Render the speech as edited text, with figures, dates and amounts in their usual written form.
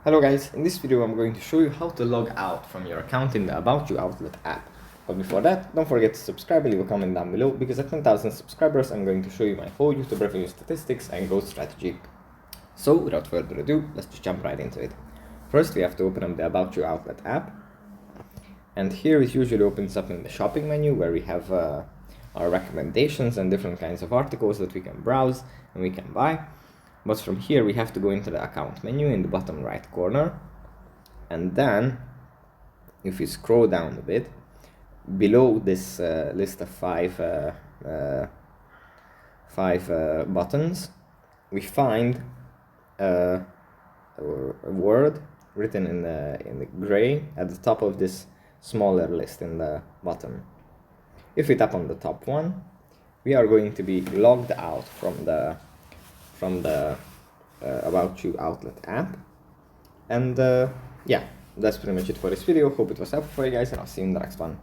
Hello guys, in this video I'm going to show you how to log out from your account in the AboutYou outlet app. But before that, don't forget to subscribe and leave a comment down below, because at 10,000 subscribers I'm going to show you my whole YouTube revenue statistics and growth strategy. So without further ado, let's just jump right into it. First we have to open up the AboutYou outlet app, and here it usually opens up in the shopping menu where we have our recommendations and different kinds of articles that we can browse and we can buy. But from here we have to go into the account menu in the bottom right corner, and then if we scroll down a bit, below this list of five buttons, we find a word written in the gray at the top of this smaller list in the bottom. If we tap on the top one, we are going to be logged out from the AboutYou outlet app. And yeah, that's pretty much it for this video. Hope it was helpful for you guys, and I'll see you in the next one.